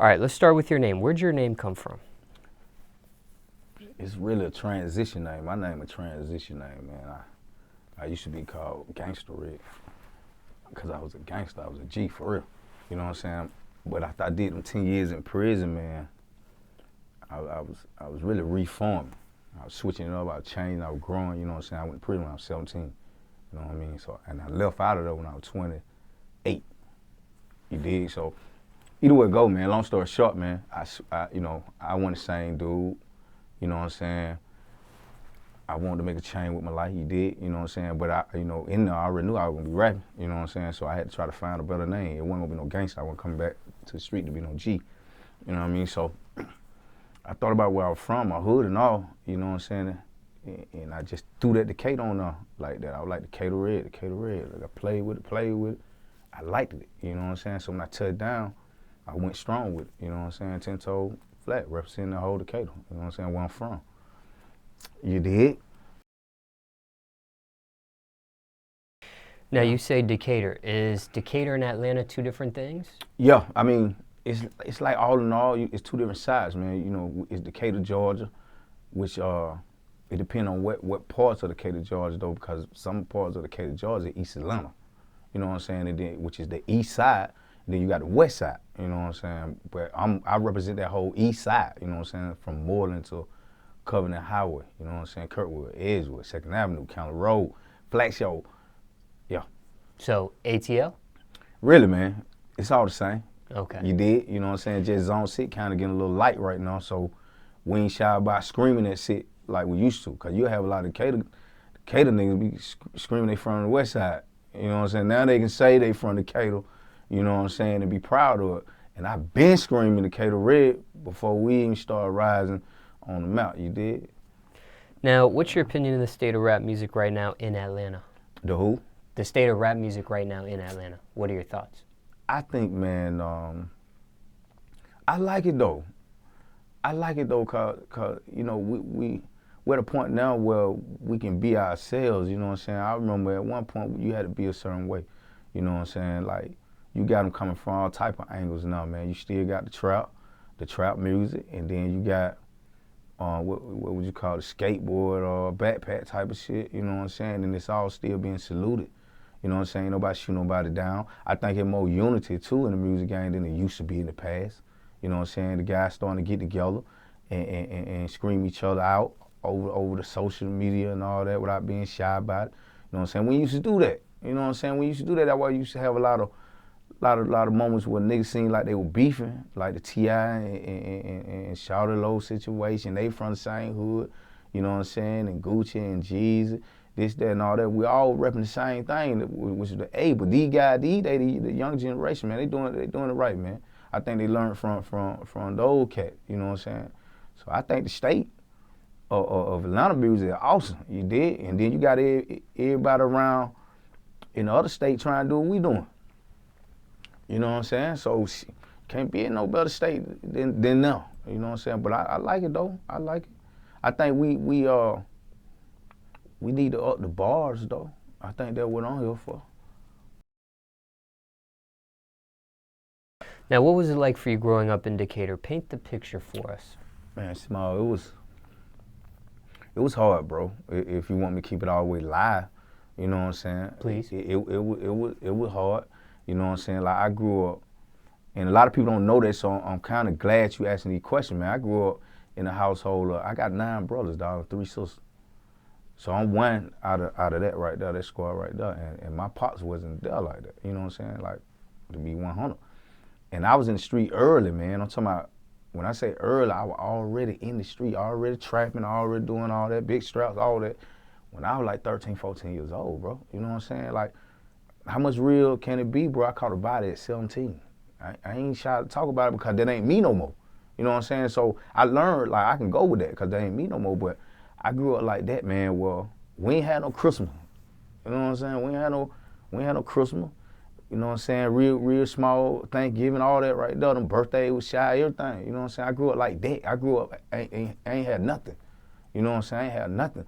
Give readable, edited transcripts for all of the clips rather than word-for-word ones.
All right, let's start with your name. Where'd your name come from? It's really a transition name. My name a transition name, man. I used to be called Gangster Redd because I was a gangster. I was a G for real. You know what I'm saying? But after I did them 10 years in prison, man, I was really reforming. I was switching it up. I was changing. I was growing. You know what I'm saying? I went to prison when I was 17. You know what I mean? So, and I left out of there when I was 28. You dig? So, either way it go, man. Long story short, man. I wasn't the same dude. You know what I'm saying? I wanted to make a change with my life. He did. You know what I'm saying? But in there, I already knew I was gonna be rapping. You know what I'm saying? So I had to try to find a better name. It wasn't gonna be no gangster. I wasn't coming back to the street to be no G. You know what I mean? So I thought about where I was from, my hood and all. You know what I'm saying? And I just threw that Decatur on there like that. I was like Decatur Redd. Like I played with it. I liked it. You know what I'm saying? So when I touched down, I went strong with it. You know what I'm saying? 10-toe flat, representing the whole Decatur. You know what I'm saying? Where I'm from. You did? Now you say Decatur. Is Decatur and Atlanta two different things? Yeah, I mean, it's like all in all, it's two different sides, man. You know, it's Decatur, Georgia, which it depends on what parts of Decatur, Georgia, though, because some parts of Decatur, Georgia, East Atlanta. You know what I'm saying? And then, which is the east side. And then you got the west side. You know what I'm saying? But I represent that whole east side. You know what I'm saying? From Moreland to Covenant Highway. You know what I'm saying? Kirkwood, Edgewood, 2nd Avenue, County Road, Flagshore. Yeah. So ATL? Really, man, it's all the same. Okay. You did, you know what I'm saying? Just Zone 6 kind of getting a little light right now, so we ain't shy about screaming that shit like we used to, because you have a lot of Decatur niggas be screaming they from the west side. You know what I'm saying? Now they can say they from Decatur, you know what I'm saying, and be proud of it. And I've been screaming Decatur Redd before we even started rising on the map, you did? Now, what's your opinion of the state of rap music right now in Atlanta? The who? The state of rap music right now in Atlanta. What are your thoughts? I think, man, I like it though. Cause you know, we're at a point now where we can be ourselves, you know what I'm saying? I remember at one point you had to be a certain way, you know what I'm saying? Like, you got them coming from all type of angles now, man. You still got the trap music, and then you got, what would you call it, skateboard or backpack type of shit, you know what I'm saying? And it's all still being saluted. You know what I'm saying? Nobody shoot nobody down. I think it's more unity, too, in the music game than it used to be in the past. You know what I'm saying? The guys starting to get together and scream each other out over the social media and all that without being shy about it. You know what I'm saying? We used to do that. You know what I'm saying? We used to do that. That's why you used to have a lot of moments where niggas seemed like they were beefing, like the T.I. and Shawty Low situation. They from the same hood, you know what I'm saying? And Gucci and Jeezy. This, that, and all that. We all repping the same thing, which is the A. But these guys, the young generation, man, they doing it right, man. I think they learned from the old cat, you know what I'm saying? So I think the state of Atlanta music is awesome, you did? And then you got everybody around in the other state trying to do what we doing. You know what I'm saying? So can't be in no better state than now, you know what I'm saying? But I like it, though. I like it. I think we need to up the bars, though. I think that's what I'm here for. Now, what was it like for you growing up in Decatur? Paint the picture for us. Man, Small, it was hard, bro. If you want me to keep it all the way live, you know what I'm saying? Please. It was hard, you know what I'm saying? Like, I grew up, and a lot of people don't know that, so I'm kind of glad you asking these questions, man. I grew up in a household, I got 9 brothers, dog, 3 sisters. So I'm one out of that right there, that squad right there, and my pops wasn't there like that, you know what I'm saying? Like, to be 100. And I was in the street early, man. I'm talking about, when I say early, I was already in the street, already trapping, already doing all that, big straps, all that, when I was like 13, 14 years old, bro. You know what I'm saying? Like, how much real can it be, bro? I caught a body at 17. I ain't shy to talk about it because that ain't me no more. You know what I'm saying? So I learned, like, I can go with that because that ain't me no more, but I grew up like that, man. Well, we ain't had no Christmas. You know what I'm saying? We ain't had no Christmas. You know what I'm saying? Real small Thanksgiving, all that right there. Them birthday was shy, everything. You know what I'm saying? I grew up like that. I grew up, I ain't had nothing. You know what I'm saying? I ain't had nothing.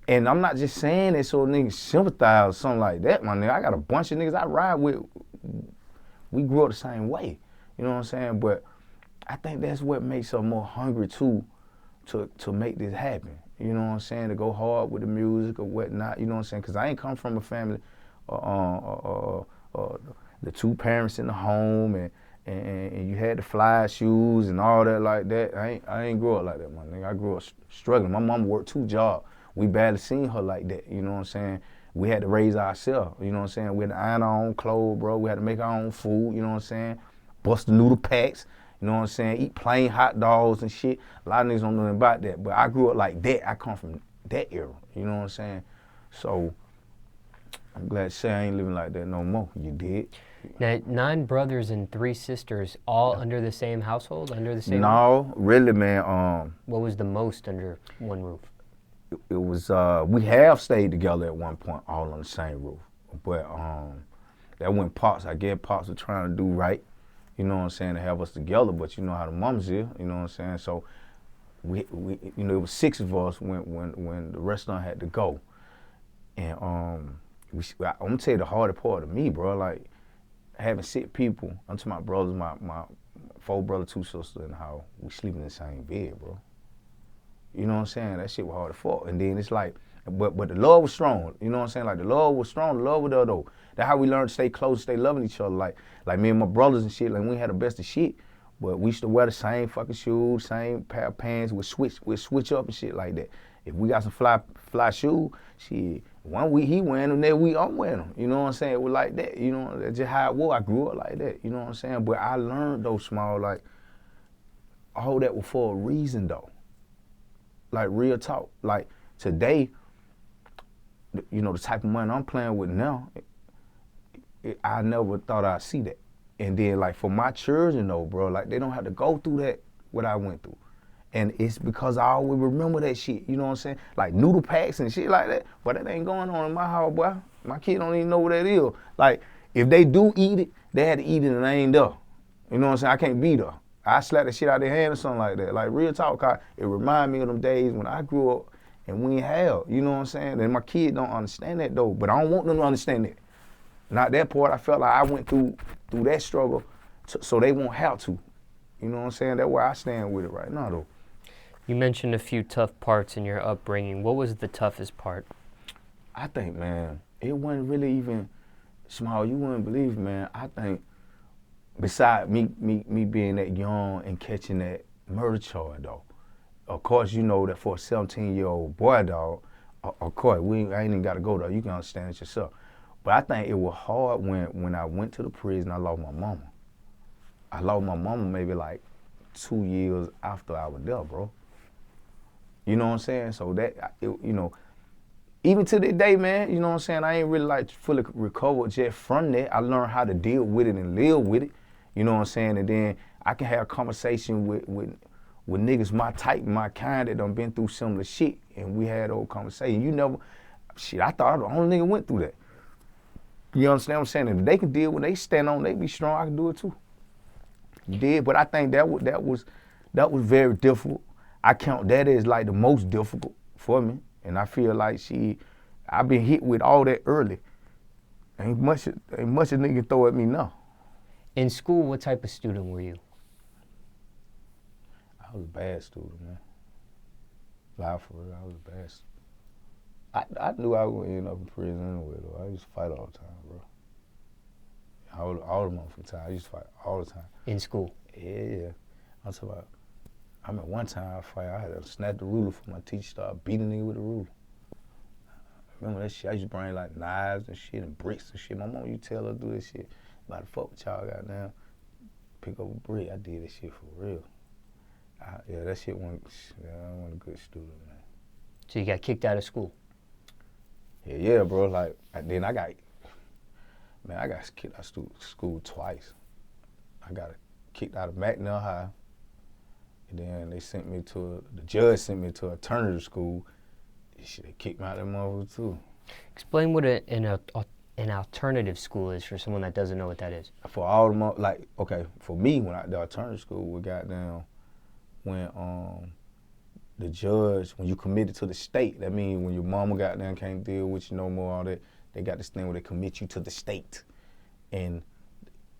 And I'm not just saying it so niggas sympathize or something like that, my nigga. I got a bunch of niggas I ride with. We grew up the same way. You know what I'm saying? But I think that's what makes us more hungry too, to make this happen. You know what I'm saying? To go hard with the music or whatnot. You know what I'm saying? Because I ain't come from a family, the two parents in the home and you had the fly shoes and all that like that. I ain't grow up like that, my nigga. I grew up struggling. My mama worked 2 jobs. We barely seen her like that. You know what I'm saying? We had to raise ourselves. You know what I'm saying? We had to iron our own clothes, bro. We had to make our own food. You know what I'm saying? Bust the noodle packs. You know what I'm saying? Eat plain hot dogs and shit. A lot of niggas don't know nothing about that. But I grew up like that. I come from that era. You know what I'm saying? So I'm glad to say I ain't living like that no more. You did. Now, 9 brothers and 3 sisters, all under the same household, under the same roof? No, really, man. What was the most under one roof? It was, we have stayed together at one point, all on the same roof. But that when Pops, I guess Pops was trying to do right, you know what I'm saying, to have us together, but you know how the mamas is, you know what I'm saying? So we you know, it was 6 of us when the rest of them had to go. And I'm gonna tell you the hardest part of me, bro, like having 6 people, I'm to my brothers, my 4 brothers, 2 sisters in the house, we sleeping in the same bed, bro. You know what I'm saying? That shit was hard to fuck. And then it's like, but the love was strong. You know what I'm saying? Like the love was strong, the love was there though. That's how we learned to stay close, stay loving each other. Like me and my brothers and shit, like we had the best of shit. But we used to wear the same fucking shoes, same pair of pants, we'd switch up and shit like that. If we got some fly shoes, shit, one week he wearing them, next week I'm wearing them. You know what I'm saying? It was like that. You know, that's just how it was. I grew up like that. You know what I'm saying? But I learned those small, like, all that was for a reason though. Like real talk. Like today, you know, the type of money I'm playing with now, I never thought I'd see that. And then like for my children though, bro, like they don't have to go through that, what I went through. And it's because I always remember that shit, you know what I'm saying? Like noodle packs and shit like that, but that ain't going on in my house, boy. My kid don't even know what that is. Like, if they do eat it, they had to eat it and I ain't there. You know what I'm saying? I can't be there. I slap the shit out of their hand or something like that. Like real talk, cause it remind me of them days when I grew up and we ain't have, you know what I'm saying? And my kids don't understand that though, but I don't want them to understand that. Not that part. I felt like I went through that struggle so they won't have to. You know what I'm saying? That's where I stand with it right now though. You mentioned a few tough parts in your upbringing. What was the toughest part? I think, man, it wasn't really even small. You wouldn't believe, man. I think besides me being that young and catching that murder charge, though, of course, you know that for a 17-year-old boy, dog, of course, I ain't even got to go there. You can understand it yourself. But I think it was hard when I went to the prison, I lost my mama. I lost my mama maybe like 2 years after I was there, bro. You know what I'm saying? So that, you know, even to this day, man, you know what I'm saying, I ain't really like fully recovered just from that. I learned how to deal with it and live with it. You know what I'm saying? And then I can have a conversation with niggas my type, my kind that done been through similar shit. And we had old conversation. You never, shit, I thought I was the only nigga went through that. You understand what I'm saying? If they can deal with it, they stand on, they be strong, I can do it too. You did, but I think that was very difficult. I count that as like the most difficult for me. And I feel like I've been hit with all that early. Ain't much a nigga can throw at me now. In school, what type of student were you? I was a bad student, man. Lie for real, I was a bad student. I knew I would end up in prison anyway, though. I used to fight all the time, bro. All the motherfucking time. I used to fight all the time. In school? Yeah. I'm talking about, I remember one time I had to snap the ruler from my teacher, started beating nigga with the ruler. Remember that shit? I used to bring like knives and shit and bricks and shit. My mom used to tell her to do this shit. About to fuck with y'all, goddamn. Pick up a brick. I did that shit for real. Yeah, that shit wasn't a good student, man. So you got kicked out of school? Yeah, bro. Like, then I got kicked out of school twice. I got kicked out of McNair High. And then the judge sent me to alternative school. Shit, they kicked me out of that motherfucker too. Explain what an alternative school is for someone that doesn't know what that is. For all the for me, the alternative school, we got down when the judge, when you committed to the state, that means when your mama got down, can't deal with you no more, all that, they got this thing where they commit you to the state. And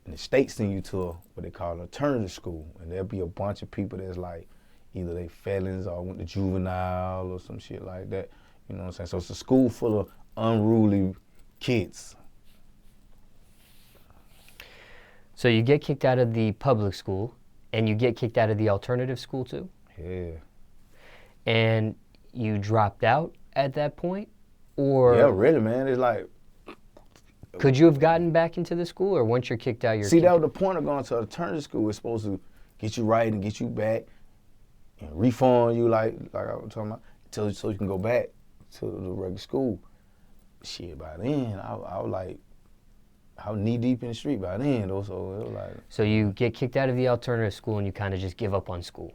And the state send you to what they call an alternative school, and there'll be a bunch of people that's like, either they felons or went to juvenile or some shit like that. You know what I'm saying? So it's a school full of unruly kids. So you get kicked out of the public school, and you get kicked out of the alternative school too? Yeah. And you dropped out at that point? Or Yeah, really, man. It's like, could you have gotten back into the school, or once you're kicked out, you're see, kicked that was the point of going to alternative school. It's supposed to get you right and get you back and refund you, like I was talking about, so you can go back to the regular school. Shit, by then, I was like, I was knee deep in the street by then, though, so it was like. So you get kicked out of the alternative school, and you kind of just give up on school.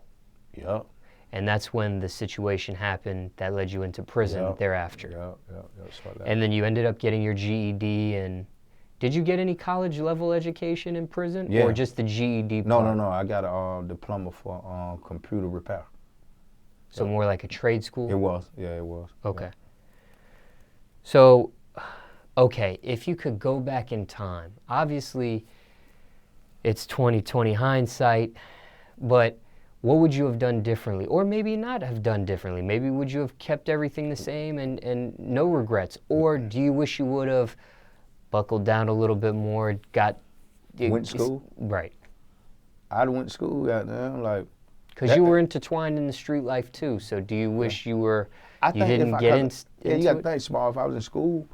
Yep. And that's when the situation happened that led you into prison thereafter. Yep. And then you ended up getting your GED. And did you get any college level education in prison, Yeah. or just the GED No, part? no. I got a diploma for computer repair. So more like a trade school? It was. Yeah, it was. Okay. Yeah. So, okay, if you could go back in time, obviously it's 20/20 hindsight, but what would you have done differently? Or maybe not have done differently. Maybe would you have kept everything the same and no regrets? Or do you wish you would have buckled down a little bit more, Went to school? Right. I went to school, goddamn, like. Because you were intertwined in the street life too, so do you wish you were, You didn't get into yeah, you got to it? think, Small, if I was in school,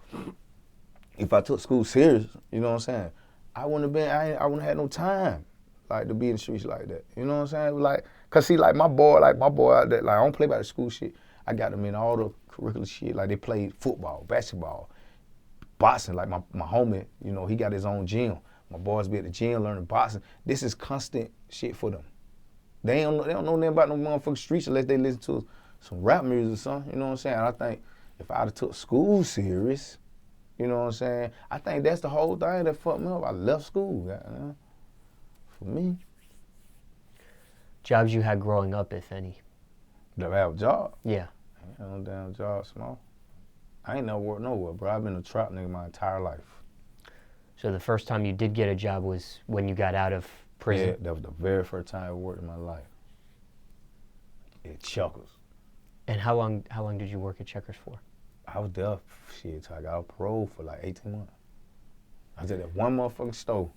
if I took school serious, you know what I'm saying, I wouldn't have had no time, like, to be in the streets like that. You know what I'm saying? Like, cause see, like my boy out there, like, I don't play by the school shit. I got them in all the curricular shit. Like, they played football, basketball, boxing. Like my homie, you know, he got his own gym. My boys be at the gym learning boxing. This is constant shit for them. They don't know nothing about no motherfucking streets unless they listen to some rap music or something. You know what I'm saying? And I think if I'd have took school serious, you know what I'm saying, I think that's the whole thing that fucked me up. I left school, goddamn. For me. Jobs you had growing up, if any? Did I have a job? Yeah. I ain't had no damn job, Small. I ain't never worked nowhere, bro. I've been a trap nigga my entire life. So the first time you did get a job was when you got out of prison? Yeah, that was the very first time I worked in my life. At Checkers. And how long did you work at Checkers for? I was there, shit, till I got off parole for like 18 months. I was at that one motherfucking store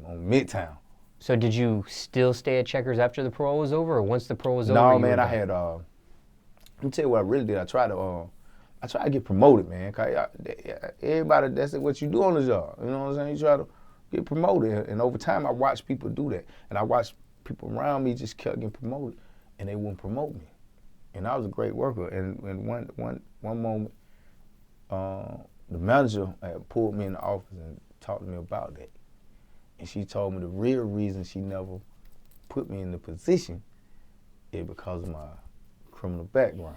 on Midtown. So did you still stay at Checkers after the parole was over, or once the parole was over? No, man, I had, let me tell you what I really did. I tried to get promoted, man. Cause everybody, that's what you do on the job. You know what I'm saying? You try to get promoted. And over time, I watched people do that. And I watched people around me just kept getting promoted, and they wouldn't promote me. And I was a great worker. And one moment, the manager had pulled me in the office and talked to me about that. And she told me the real reason she never put me in the position is because of my criminal background.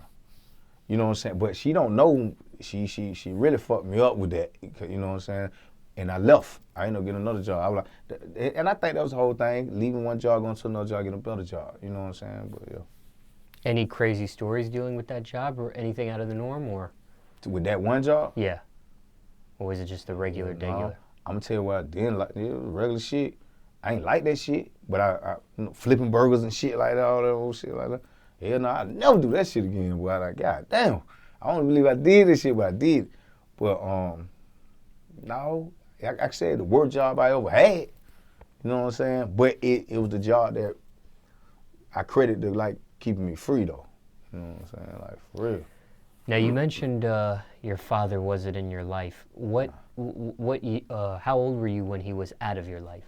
You know what I'm saying? But she don't know, she really fucked me up with that, you know what I'm saying? And I left. I ain't no get another job. I was like, and I think that was the whole thing, leaving one job, going to another job, getting a better job, you know what I'm saying? But yeah. Any crazy stories dealing with that job, or anything out of the norm, or? With that one job? Yeah. Or was it just the regular, No, I'm gonna tell you what I didn't like. It was regular shit. I ain't like that shit, but I flipping burgers and shit like that, all that old shit like that. Hell no, I'd never do that shit again, boy. Like, God damn. I don't believe I did this shit, but I did. But, no, like I said, the worst job I ever had, you know what I'm saying? But it was the job that I credit to, like, keeping me free, though. You know what I'm saying? Like, for real. Now, you mentioned your father wasn't in your life. How old were you when he was out of your life?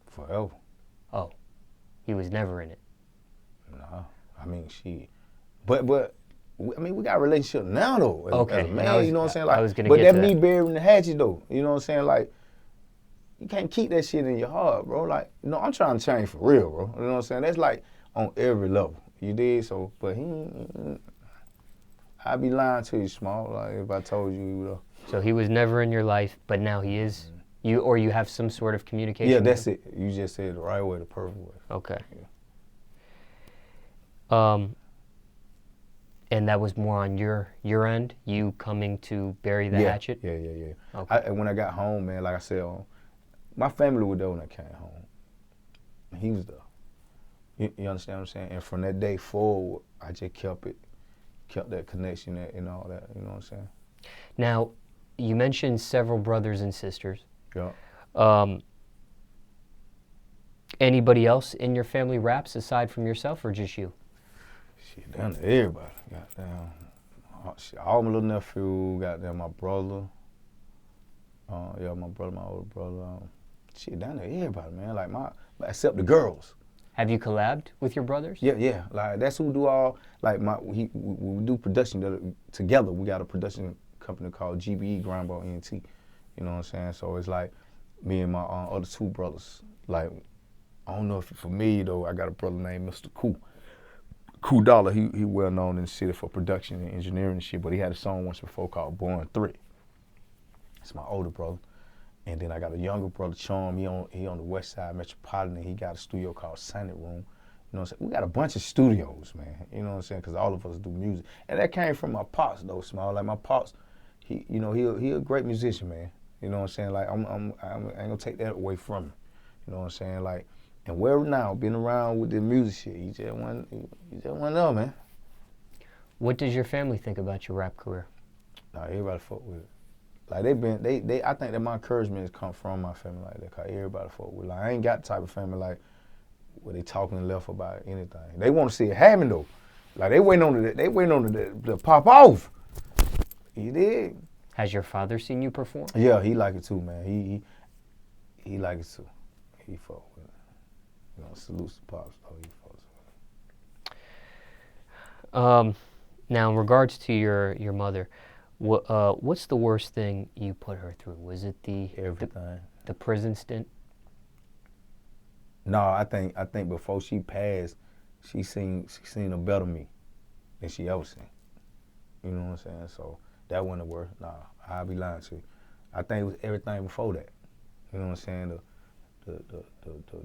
Forever. Oh, he was never in it. No, I mean, but I mean, we got a relationship now, though. Okay. As a man, you know what I'm saying? Like, I was gonna but get that to me that. burying the hatchet, though. You know what I'm saying? Like, you can't keep that shit in your heart, bro. Like, you know, I'm trying to change for real, bro. You know what I'm saying? That's like on every level. You did so, but I'd be lying to you, Small. Like, if I told you, So he was never in your life, but now he is. You have some sort of communication. Yeah, with that's him? it. You just said it the right way, the perfect way. Okay. Yeah. And that was more on your end, you coming to bury the hatchet? Yeah. Okay. When I got home, man, like I said, my family was there when I came home. He was there. You understand what I'm saying? And from that day forward, I just kept that connection and all that. You know what I'm saying? Now, you mentioned several brothers and sisters. Yeah. Anybody else in your family raps aside from yourself, or just you? Shit, down to everybody. Goddamn. All my little nephew, goddamn, my brother. Yeah, my brother, my older brother. Shit, down to everybody, man. Like except the girls. Have you collabed with your brothers? Yeah. Like that's who do all. Like we do production together. We got a production company called GBE, Grindball ENT. You know what I'm saying? So it's like me and my other two brothers. Like I don't know if you're familiar though. I got a brother named Mr. Cool Dollar. He well known in the city for production and engineering and shit. But he had a song once before called Born 3. It's my older brother. And then I got a younger brother, Charm. He on the west side Metropolitan. He got a studio called Sonic Room. You know what I'm saying? We got a bunch of studios, man. You know what I'm saying? Because all of us do music. And that came from my pops, though, Small. Like my pops, he a great musician, man. You know what I'm saying? Like I ain't gonna take that away from him. You know what I'm saying? Like, and where now, been around with the music shit. He just one up, man. What does your family think about your rap career? Nah, everybody fuck with it. Like I think that my encouragement has come from my family like that, cause everybody fuck with it. Like I ain't got the type of family like where they talking left about anything. They want to see it happen though. Like they waiting on it to pop off. You did. Has your father seen you perform? Yeah, he like it too, man. He like it too. He fuck with it. You know, salutes to pops though. He fucks with it. Now, in regards to your mother, what's the worst thing you put her through? Was it Everything. the prison stint? No, I think before she passed, she seen a better me than she ever seen. You know what I'm saying? So that wasn't the worst. Nah, I'll be lying to you. I think it was everything before that. You know what I'm saying? The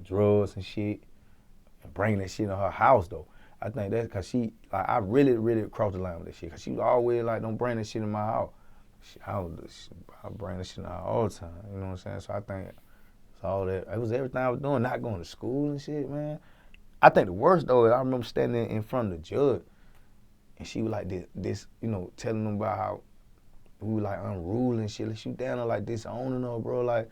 drugs and shit, and bringing that shit in her house though. I think that's because I really crossed the line with that shit. Because she was always like, don't bring that shit in my house. I bring that shit in her house all the time. You know what I'm saying? So I think it's all that. It was everything I was doing, not going to school and shit, man. I think the worst though is I remember standing in front of the judge, and she was like this, you know, telling them about how we were like unruly and shit. Like she was down there like disowning her, bro. Like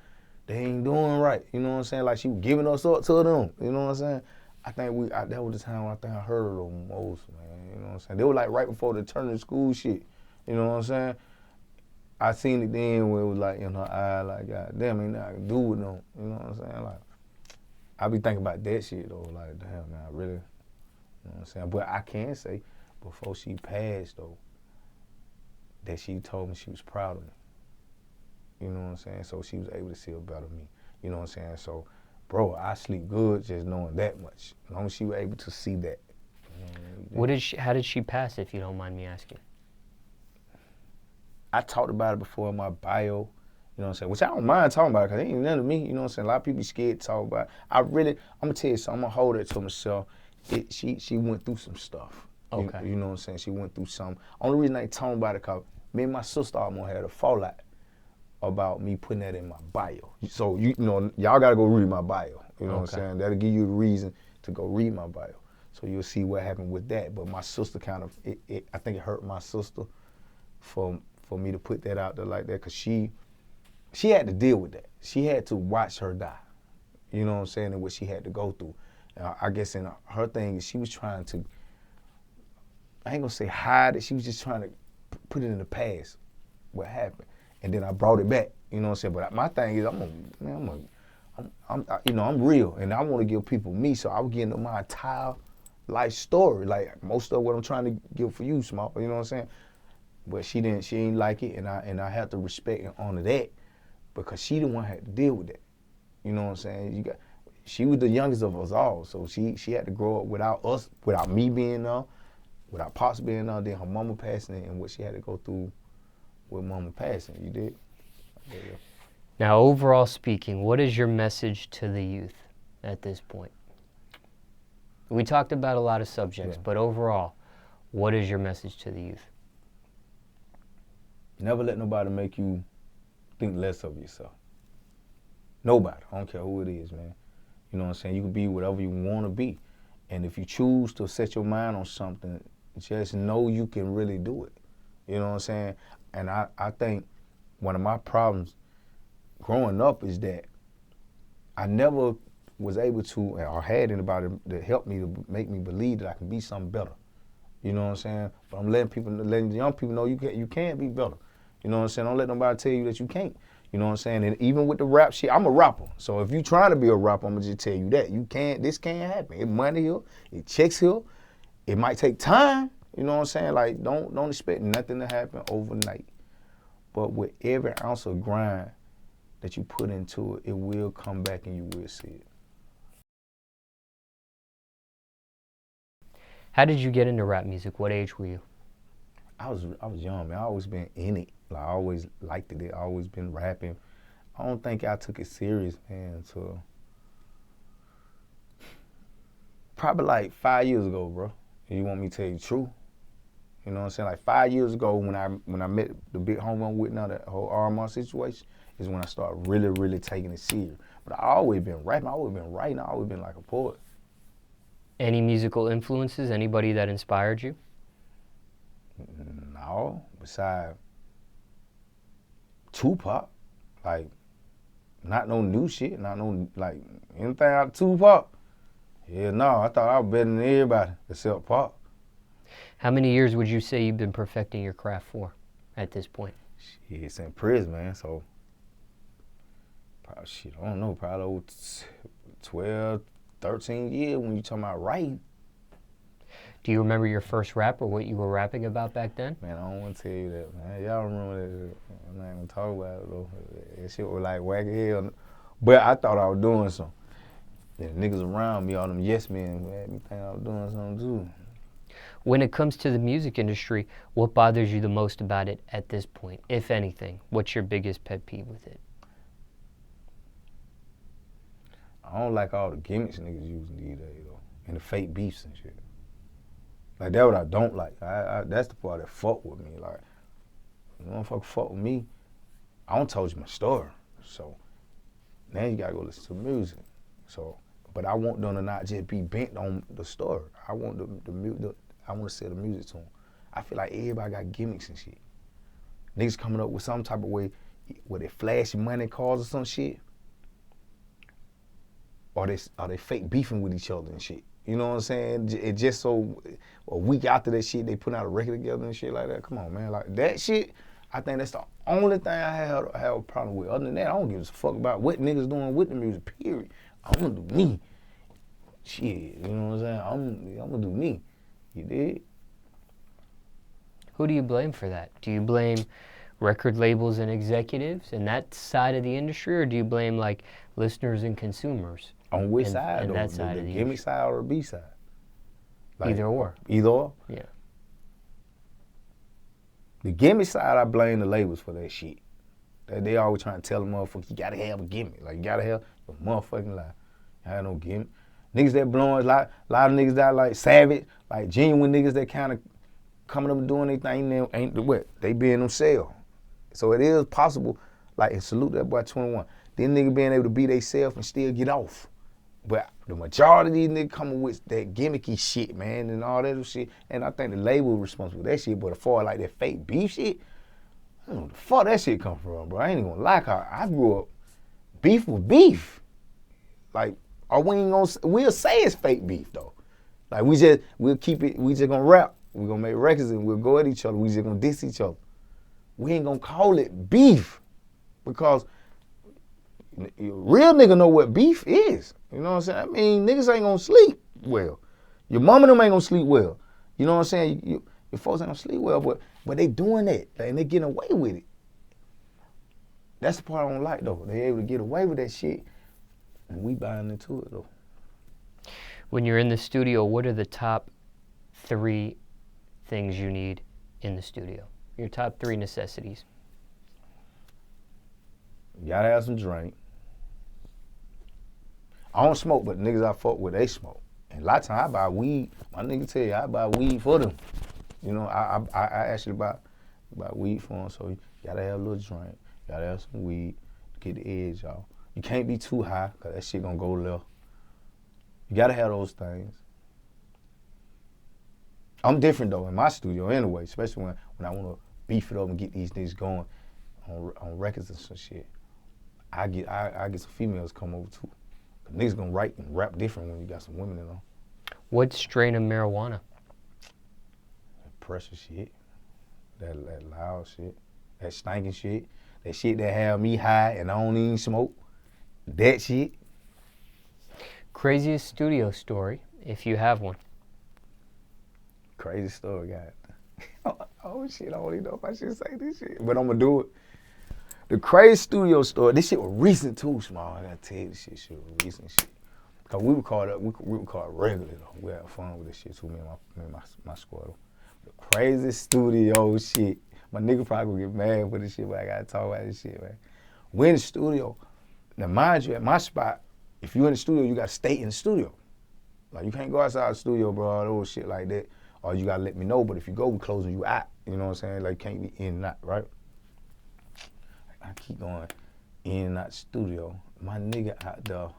they ain't doing right. You know what I'm saying? Like she was giving us up to them. You know what I'm saying? I think that was the time I think I heard her the most, man. You know what I'm saying? They were like right before the turn of school shit. You know what I'm saying? I seen it then where it was like in her eye, like, God damn, ain't nothing I can do with them. You know what I'm saying? Like, I be thinking about that shit though, like, damn, man, I really, you know what I'm saying? But I can say, before she passed though, that she told me she was proud of me. You know what I'm saying? So she was able to see a better me. You know what I'm saying? So, bro, I sleep good just knowing that much. As long as she was able to see that. You know, How did she pass, if you don't mind me asking? I talked about it before in my bio, you know what I'm saying? Which I don't mind talking about it because it ain't none of me, you know what I'm saying? A lot of people scared to talk about it. I'm going to tell you something, I'm going to hold it to myself. She went through some stuff. Okay. You know what I'm saying? She went through some. Only reason I ain't talking about it because me and my sister almost had a fallout about me putting that in my bio. So, you know, y'all got to go read my bio. You know what I'm saying? That'll give you a reason to go read my bio. So you'll see what happened with that. But my sister kind of, I think it hurt my sister for me to put that out there like that because she had to deal with that. She had to watch her die. You know what I'm saying? And what she had to go through. I guess in her thing, she was trying to, I ain't gonna say hide it, she was just trying to put it in the past, what happened. And then I brought it back, you know what I'm saying? But my thing is, I'm real, and I want to give people me, so I was getting my entire life story, like most of what I'm trying to give for you, Small, you know what I'm saying? But she ain't like it, and I have to respect and honor that because she the one had to deal with that. You know what I'm saying? She was the youngest of us all, so she had to grow up without me being there, without Pops being there, then her mama passing, and what she had to go through with mama passing. You did? Yeah. Now, overall speaking, what is your message to the youth at this point? We talked about a lot of subjects, but overall, what is your message to the youth? Never let nobody make you think less of yourself. Nobody. I don't care who it is, man. You know what I'm saying? You can be whatever you want to be. And if you choose to set your mind on something, just know you can really do it. You know what I'm saying? And I think one of my problems growing up is that I never was able to, or had anybody that helped me to make me believe that I can be something better. You know what I'm saying? But I'm letting young people know you can't be better. You know what I'm saying? Don't let nobody tell you that you can't. You know what I'm saying? And even with the rap shit, I'm a rapper. So if you trying to be a rapper, I'm gonna just tell you that. You can't, this can't happen. It money here, it checks here. It might take time. You know what I'm saying? Like, don't expect nothing to happen overnight. But with every ounce of grind that you put into it, it will come back and you will see it. How did you get into rap music? What age were you? I was young, man. I always been in it. Like, I always liked it. I always been rapping. I don't think I took it serious, man, until probably like 5 years ago, bro. And you want me to tell you the truth? You know what I'm saying? Like 5 years ago when I met the big homie I'm with now, that whole RMR situation, is when I started really, really taking it serious. But I always been rapping. I always been writing. I always been like a poet. Any musical influences? Anybody that inspired you? No, besides Tupac. Like, not no new shit, not no, like, anything out of Tupac. Yeah, no, I thought I was better than everybody except Pac. How many years would you say you've been perfecting your craft for at this point? Shit, it's in prison, man, so probably, shit, I don't know, probably over 12, 13 years when you talking about writing. Do you remember your first rap or what you were rapping about back then? Man, I don't want to tell you that, man. Y'all remember that shit. I'm not going to talk about it, though. That shit was like wacky hell. But I thought I was doing something. The niggas around me, all them yes men, made me think I was doing something too. When it comes to the music industry, what bothers you the most about it at this point, if anything? What's your biggest pet peeve with it? I don't like all the gimmicks niggas using these days, though, and the fake beefs and shit. Like, that's what I don't like. That's the part that fuck with me. Like, you motherfucker fuck with me, I don't told you my story. So now you gotta go listen to the music. So, but I want them to not just be bent on the story. I want I want to sell the music to them. I feel like everybody got gimmicks and shit. Niggas coming up with some type of way where they flash money cars or some shit, or they fake beefing with each other and shit. You know what I'm saying? It just so a week after that shit, they put out a record together and shit like that. Come on, man. Like, that shit, I think that's the only thing I have a problem with. Other than that, I don't give a fuck about what niggas doing with the music, period. I'm gonna do me. Shit, you know what I'm saying? I'm gonna do me. You dig? Who do you blame for that? Do you blame record labels and executives and that side of the industry, or do you blame like listeners and consumers? On which side, though? That side the of the gimmick industry? side or the B side? Like, Either or. Either or? Yeah. The gimmick side, I blame the labels for that shit. They always trying to tell the motherfucker, you gotta have a gimmick. Like, you gotta have a motherfucking lie. You have no gimmick. Niggas that blowing, a lot of niggas that like savage, like genuine niggas that kind of coming up and doing anything, ain't the what? They being themselves. So it is possible, like, and salute that boy 21. Them niggas being able to be themselves and still get off. But the majority of these niggas coming with that gimmicky shit, man, and all that shit. And I think the label responsible for that shit, but as far as like that fake beef shit, I don't know where the fuck that shit come from, bro. I ain't even gonna lie, I grew up, beef was beef. Like, or we'll say it's fake beef though. Like, we'll keep it, we just gonna rap. We gonna make records and we'll go at each other. We just gonna diss each other. We ain't gonna call it beef because real nigga know what beef is. You know what I'm saying? I mean, niggas ain't gonna sleep well. Your mama and them ain't gonna sleep well. You know what I'm saying? Your folks ain't gonna sleep well, but they doing that and they getting away with it. That's the part I don't like though. They able to get away with that shit and we buying into it though. When you're in the studio, what are the top 3 things you need in the studio? Your top 3 necessities. You gotta have some drink. I don't smoke, but niggas I fuck with, they smoke. And a lot of times I buy weed. My nigga tell you, I buy weed for them. You know, I actually buy weed for them. So you gotta have a little drink. You gotta have some weed to get the edge off. You can't be too high, because that shit gonna go left. You gotta have those things. I'm different though in my studio anyway, especially when I wanna beef it up and get these niggas going on records and some shit. I get some females come over too. Niggas gonna write and rap different when you got some women in them. What strain of marijuana? That pressure shit, that loud shit, that stinking shit, that shit that have me high and I don't even smoke. That shit. Craziest studio story, if you have one. Crazy story, guy. Oh shit, I don't even know if I should say this shit, but I'm gonna do it. The crazy studio story, this shit was recent too, Small. I gotta tell you, this shit was recent shit. Cause we record regularly though. We had fun with this shit too, me and my squad. The crazy studio shit. My nigga probably gonna get mad for this shit, but I gotta talk about this shit, man. We in the studio. Now mind you, at my spot, if you in the studio, you gotta stay in the studio. Like you can't go outside the studio, bro, all those shit like that. Or you gotta let me know, but if you go, we closing you out. You know what I'm saying? Like you can't be in and out, right? I keep going in and out the studio. My nigga out there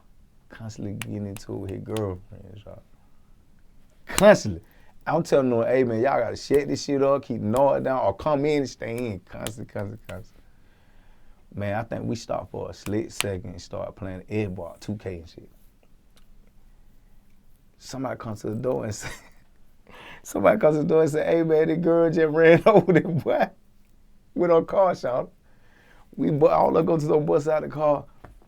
constantly getting into it with his girlfriends, y'all. Constantly. I'm telling them, hey man, y'all gotta shut this shit up, keep the noise down, or come in and stay in. Constant. Man, I think we stopped for a split second and started playing Edbar, 2K and shit. Somebody comes to the door and say, hey man, the girl just ran over there, boy. With her car, y'all. All I go to the bus out the car.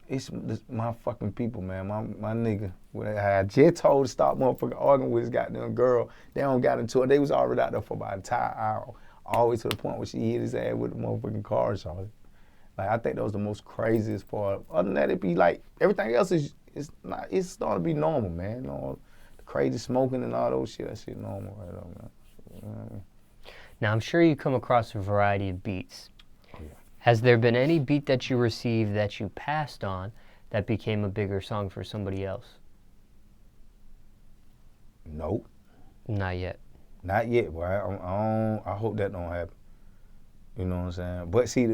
It's my fucking people, man. My nigga. I just told to stop motherfucking arguing with this goddamn girl. They don't got into it. They was already out there for about an entire hour. All the way to the point where she hit his ass with the motherfucking car, y'all. Like I think that was the most craziest part. Other than that, it'd be like everything else it's starting to be normal, man. You know, the crazy smoking and all those shit, that shit normal right now, man. You know what I mean? Now I'm sure you come across a variety of beats. Oh, yeah. Has there been any beat that you received that you passed on that became a bigger song for somebody else? Nope. Not yet. Not yet, boy. I hope that don't happen. You know what I'm saying? But see,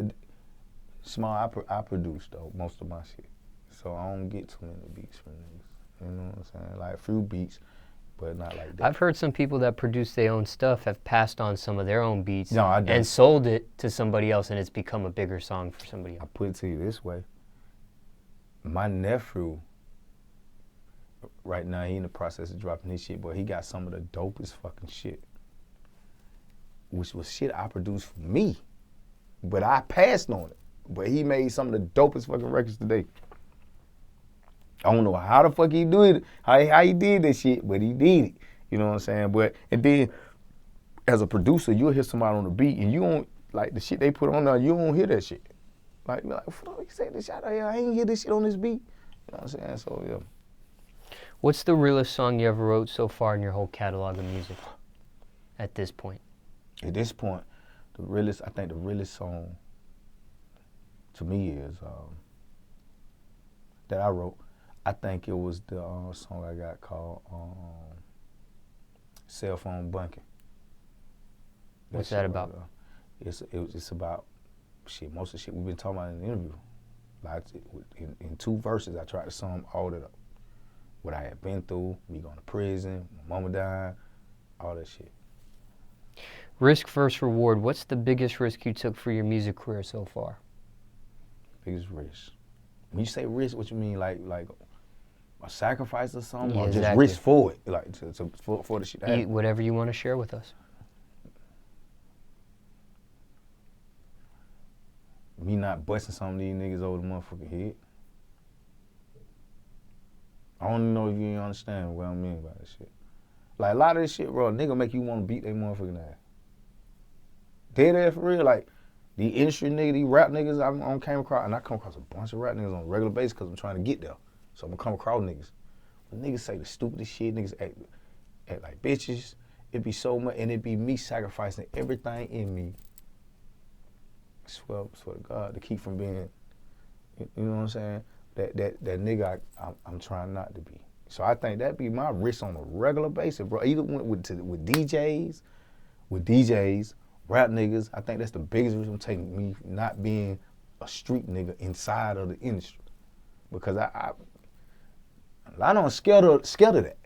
Small, I produce though most of my shit, so I don't get too many beats from niggas. You know what I'm saying? Like a few beats, but not like that. I've heard some people that produce their own stuff have passed on some of their own beats and sold it to somebody else, and it's become a bigger song for somebody else. I put it to you this way. My nephew, right now, he in the process of dropping his shit, but he got some of the dopest fucking shit, which was shit I produced for me, but I passed on it. But he made some of the dopest fucking records today. I don't know how the fuck he do it, how he did this shit, but he did it. You know what I'm saying? But and then as a producer, you'll hear somebody on the beat and you don't like the shit they put on there, you don't hear that shit. Like fuck, he said this shit out here, I ain't hear this shit on this beat. You know what I'm saying? So yeah. What's the realest song you ever wrote so far in your whole catalog of music at this point? At this point, I think the realest song to me is that I wrote. I think it was the song I got called Cell Phone Bunking. What's that about? It's about shit, most of the shit we've been talking about in the interview. Like in 2 verses, I tried to sum all that up. What I had been through, me going to prison, my mama dying, all that shit. Risk versus reward. What's the biggest risk you took for your music career so far? Biggest risk. When you say risk, what you mean? Like a sacrifice or something, yeah, or exactly. just risk for it, like for the shit to happen? Whatever you want to share with us. Me not busting some of these niggas over the motherfucking head. I don't even know if you understand what I mean by this shit. Like a lot of this shit, bro, nigga make you want to beat they motherfucking ass. Dead ass for real, like. The industry nigga, these rap niggas I came across, and I come across a bunch of rap niggas on a regular basis because I'm trying to get there. So I'm gonna come across niggas. When niggas say the stupidest shit, niggas act like bitches, it be so much, and it be me sacrificing everything in me. I swear to God, to keep from being, you know what I'm saying? That nigga I'm trying not to be. So I think that be my risk on a regular basis, bro. Either with DJs, rap niggas, I think that's the biggest reason I'm taking me not being a street nigga inside of the industry. because I don't scared of that.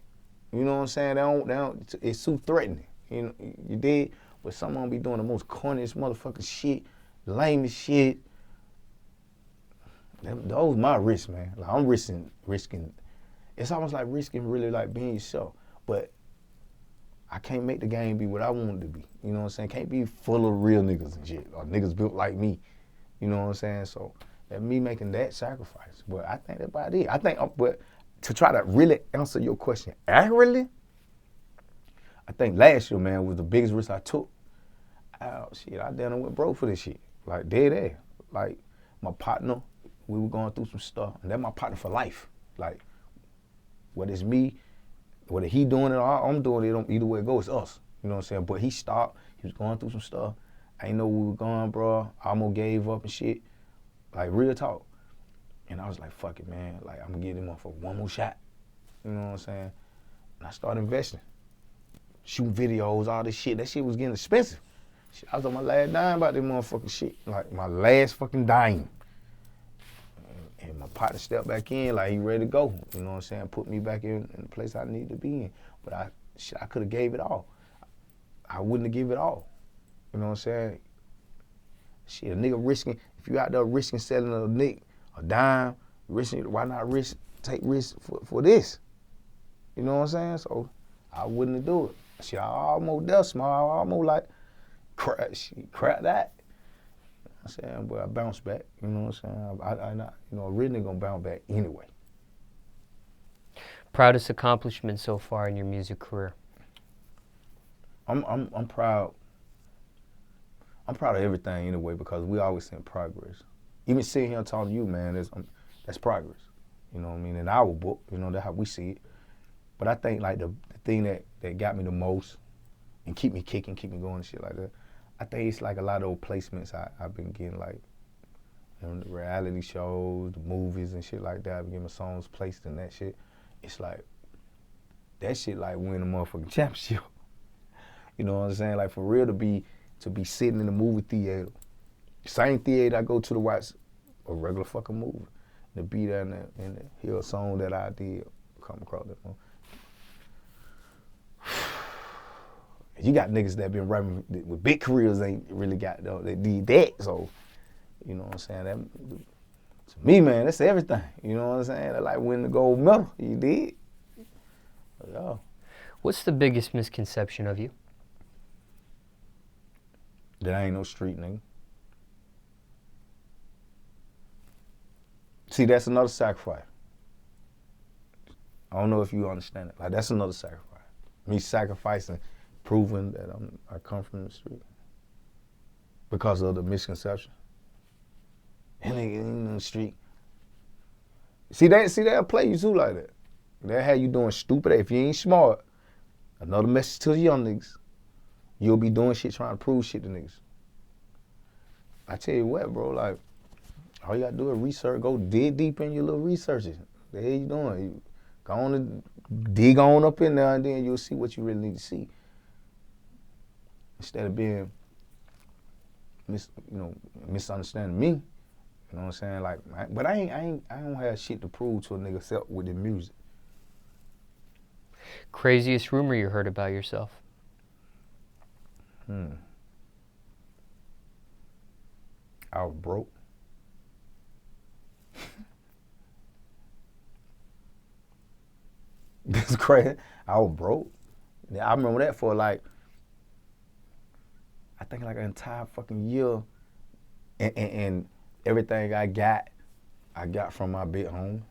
You know what I'm saying? They don't. It's too threatening. You know, you did, but someone be doing the most corniest motherfucking shit, lamest shit. Those my risks, man. Like I'm risking. It's almost like risking really like being yourself. But I can't make the game be what I want it to be. You know what I'm saying? Can't be full of real niggas and shit, or niggas built like me. You know what I'm saying? So that me making that sacrifice. But I think that's about it. But to try to really answer your question accurately, I think last year, man, was the biggest risk I took. I down went broke for this shit. Like dead ass. Like my partner, we were going through some stuff, and that's my partner for life. Like whether it's me, whether he doing it or I'm doing it, either way it goes, it's us. You know what I'm saying? But he stopped. He was going through some stuff. I ain't know where we were going, bro. I almost gave up and shit. Like real talk. And I was like, fuck it, man. Like I'm gonna give him for one more shot. You know what I'm saying? And I started investing. Shooting videos, all this shit. That shit was getting expensive. Shit, I was on my last dime about this motherfucking shit. Like my last fucking dime. And my partner stepped back in like he ready to go. You know what I'm saying? Put me back in the place I need to be in. But I could have gave it all. I wouldn't have give it all. You know what I'm saying? Shit, a nigga risking, if you out there risking selling a nick, a dime, risking, why not take risk for this? You know what I'm saying? So I wouldn't do it. Shit, I almost there, small. I almost like crap that. You know what I'm saying? But I bounced back. You know what I'm saying? I not, you know, a real nigga gonna bounce back anyway. Proudest accomplishment so far in your music career? I'm proud. I'm proud of everything anyway because we always see progress. Even sitting here talking to you, man, that's progress. You know what I mean? In our book, you know, that's how we see it. But I think like the thing that got me the most and keep me kicking, keep me going and shit like that, I think it's like a lot of those placements I've been getting, like, you know, the reality shows, the movies and shit like that. I've been getting my songs placed in that shit. It's like, that shit like winning a motherfucking championship. You know what I'm saying? Like for real to be sitting in the movie theater, same theater I go to watch a regular fucking movie, to be there and hear a song that I did come across that phone. You got niggas that been rapping with big careers ain't really got they did that, so you know what I'm saying? That, to me, man, that's everything. You know what I'm saying? That's like winning the gold medal. You did. Yeah. What's the biggest misconception of you? That I ain't no street nigga. See, that's another sacrifice. I don't know if you understand it. Like, that's another sacrifice. Me sacrificing, proving that I come from the street because of the misconception. And nigga in the street. See, they'll play you too like that. They'll have you doing stupid. If you ain't smart, another message to the young niggas. You'll be doing shit trying to prove shit to niggas. I tell you what, bro, like, all you gotta do is research, go dig deep in your little researches. The hell you doing? You go on and dig on up in there and then you'll see what you really need to see. Instead of being, misunderstanding me, you know what I'm saying? Like, but I don't have shit to prove to a nigga except with the music. Craziest rumor you heard about yourself? I was broke. This is crazy. I was broke. Yeah, I remember that for like, I think like an entire fucking year. And everything I got from my big home.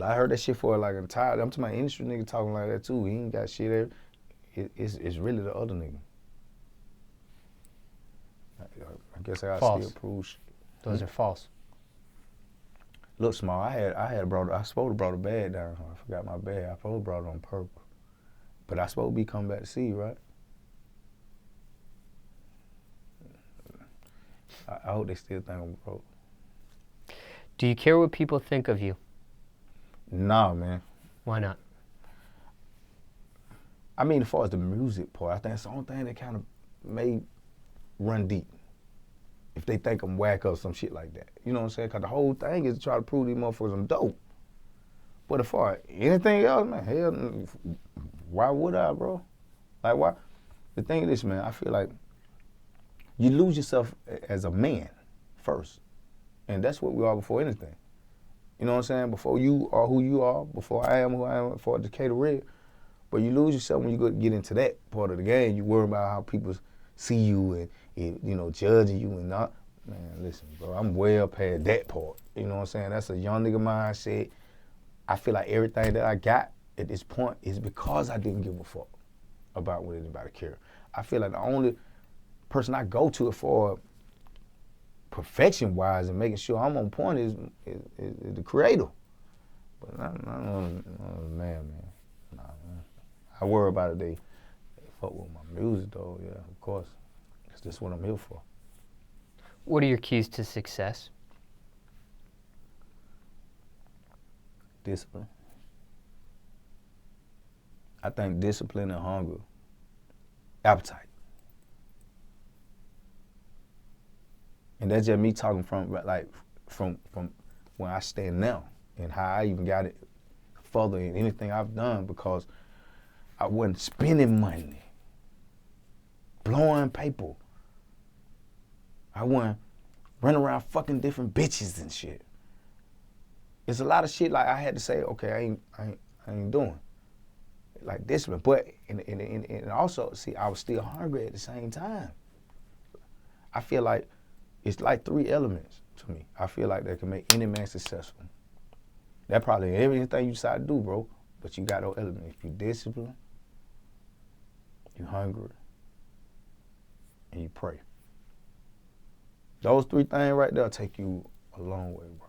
I heard that shit for like an entire, I'm talking about industry nigga talking like that too. He ain't got shit there. It's really the other nigga. I guess I gotta still prove shit. Those are false. Look, Small, I supposed to brought a bag down. I forgot my bag. I supposed to brought it on purpose. But I supposed to be coming back to see you, right? I hope they still think I'm broke. Do you care what people think of you? Nah, man. Why not? I mean, as far as the music part, I think it's the only thing that kind of may run deep. if they think I'm whack or some shit like that. You know what I'm saying? Because the whole thing is to try to prove these motherfuckers I'm dope. But as far as anything else, man, hell, why would I, bro? Like, why? The thing is this, man, I feel like you lose yourself as a man first. And that's what we are before anything. You know what I'm saying? Before you are who you are, before I am who I am, before Decatur Redd. But you lose yourself when you get into that part of the game. You worry about how people see you and you know, judging you and not. Man, listen, bro, I'm well past that part. You know what I'm saying? That's a young nigga mindset. I feel like everything that I got at this point is because I didn't give a fuck about what anybody cared. I feel like the only person I go to for perfection-wise and making sure I'm on point is the creator. But I'm not a man. Nah, man. I worry about it. They fuck with my music, though, yeah, of course. Because that's what I'm here for. What are your keys to success? Discipline. I think discipline and hunger. Appetite. And that's just me talking from when I stand now and how I even got it further in anything I've done, because I wasn't spending money, blowing paper. I wasn't running around fucking different bitches and shit. It's a lot of shit like I had to say, okay, I ain't doing like this one. But and also, see, I was still hungry at the same time. I feel like it's like 3 elements to me. I feel like that can make any man successful. That probably everything you decide to do, bro. But you got those elements. If you discipline, you hungry, and you pray. Those 3 things right there take you a long way, bro.